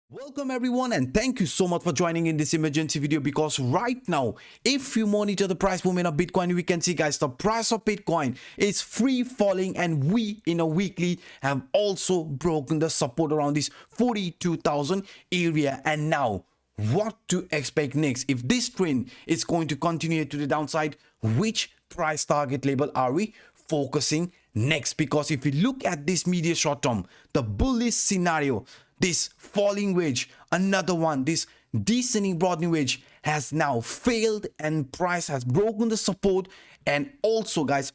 Welcome everyone, and thank you so much for joining in this emergency video, because right now if you monitor the price movement of Bitcoin, we can see guys, the price of Bitcoin is free falling, and we in a weekly have also broken the support around this 42,000 area. And now what to expect next? If this trend is going to continue to the downside, which price target level are we focusing next? Because if you look at this media short term, the bullish scenario, this falling wedge, another one, this descending broadening wedge has now failed and price has broken the support. And also guys,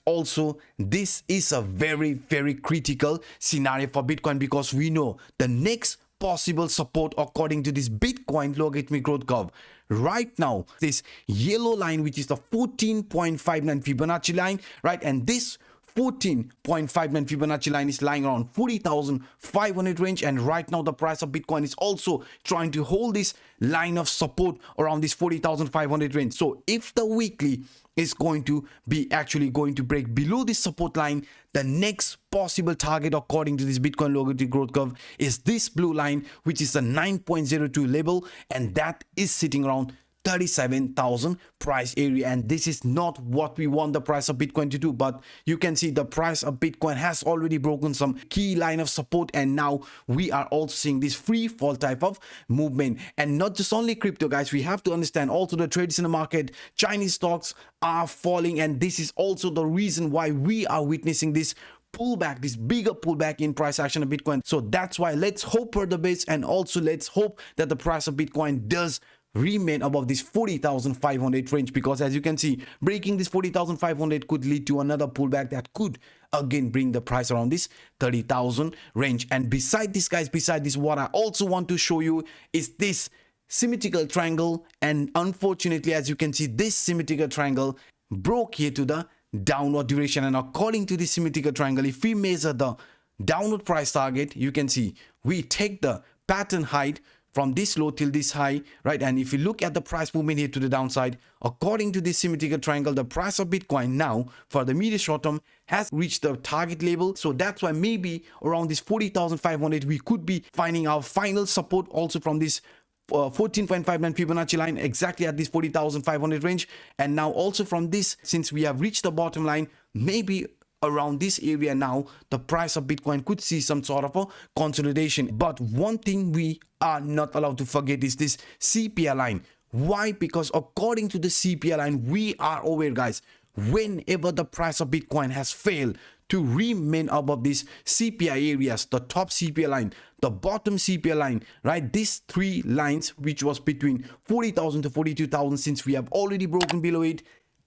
this is a very critical scenario for Bitcoin, because we know the next possible support according to this Bitcoin logarithmic growth curve right now, this yellow line, which is the 14.59 Fibonacci line, right? And this 14.59 Fibonacci line is lying around 40,500 range, and right now the price of Bitcoin is also trying to hold this line of support around this 40,500 range. So if the weekly is going to be actually going to break below this support line, the next possible target according to this Bitcoin logarithmic growth curve is this blue line, which is the 9.02 level, and that is sitting around 37,000 price area. And this is not what we want the price of Bitcoin to do, but you can see the price of Bitcoin has already broken some key line of support, and now we are also seeing this free fall type of movement. And not just only crypto guys, we have to understand also the trades in the market. Chinese stocks are falling, and this is also the reason why we are witnessing this pullback, this bigger pullback in price action of Bitcoin. So that's why let's hope for the best, and also let's hope that the price of Bitcoin does remain above this 40,500 range, because as you can see, breaking this 40,500 could lead to another pullback that could again bring the price around this 30,000 range. And beside this guys, beside this, what I also want to show you is this symmetrical triangle. And unfortunately, as you can see, this symmetrical triangle broke here to the downward direction. And according to this symmetrical triangle, if we measure the downward price target, you can see we take the pattern height from this low till this high, right? And if you look at the price movement here to the downside, according to this symmetrical triangle, the price of Bitcoin now for the medium short term has reached the target level. So that's why maybe around this 40,500 we could be finding our final support also from this 14.59 Fibonacci line, exactly at this 40,500 range. And now also from this, since we have reached the bottom line, maybe around this area now the price of Bitcoin could see some sort of a consolidation. But one thing we are not allowed to forget is this CPI line. Why? Because according to the CPI line, we are aware guys, whenever the price of Bitcoin has failed to remain above these CPI areas, the top CPI line, the bottom CPI line, right? These three lines, which was between 40,000 to 42,000, since we have already broken below it,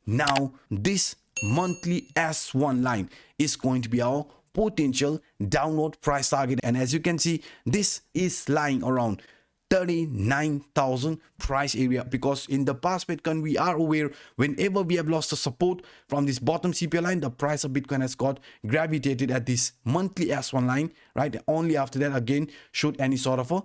now this monthly S1 line is going to be our potential downward price target. And as you can see, this is lying around 39,000 price area, because in the past Bitcoin, we are aware whenever we have lost the support from this bottom CPI line, the price of Bitcoin has got gravitated at this monthly S1 line, right? Only after that again should any sort of a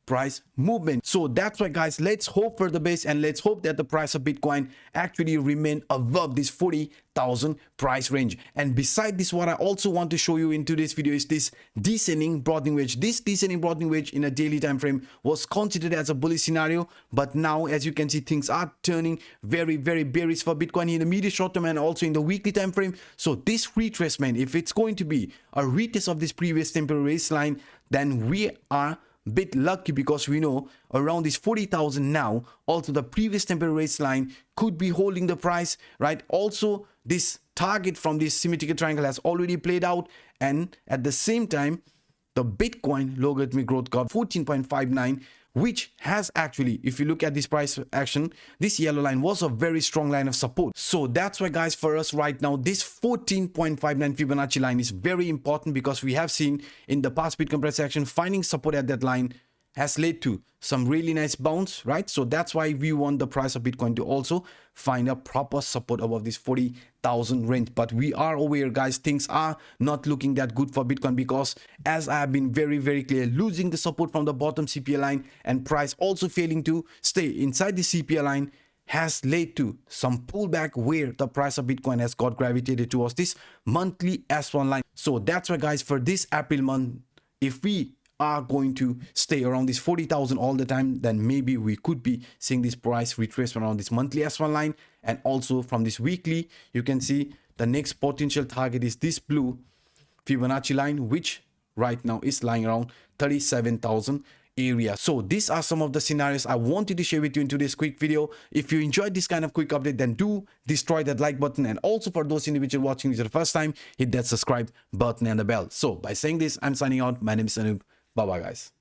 price movement. So that's why guys, let's hope for the best, and let's hope that the price of Bitcoin actually remain above this 40,000 price range. And beside this, what I also want to show you in today's video is this descending broadening wedge. This descending broadening wedge in a daily time frame was considered as a bullish scenario, but now as you can see, things are turning very bearish for Bitcoin in the medium short term and also in the weekly time frame. So this retracement, if it's going to be a retest of this previous temporary line, then we are bit lucky, because we know around this 40,000 now, also the previous temporary raise line could be holding the price, right? Also this target from this symmetrical triangle has already played out, and at the same time the Bitcoin logarithmic growth curve 14.59, which has actually, if you look at this price action, this yellow line was a very strong line of support. So that's why guys, for us right now, this 14.59 Fibonacci line is very important, because we have seen in the past Bitcoin price action finding support at that line has led to some really nice bounce, right? So that's why we want the price of Bitcoin to also find a proper support above this 40,000 range. But we are aware guys, things are not looking that good for Bitcoin, because as I have been very clear, losing the support from the bottom CPI line and price also failing to stay inside the CPI line has led to some pullback, where the price of Bitcoin has got gravitated towards this monthly S1 line. So that's why guys, for this April month, if we are going to stay around this 40,000 all the time, then maybe we could be seeing this price retrace around this monthly S1 line. And also from this weekly, you can see the next potential target is this blue Fibonacci line, which right now is lying around 37,000 area. So these are some of the scenarios I wanted to share with you in today's quick video. If you enjoyed this kind of quick update, then do destroy that like button, and also for those individuals watching this for the first time, hit that subscribe button and the bell. So by saying this, I'm signing out. My name is Anup. Bye bye guys.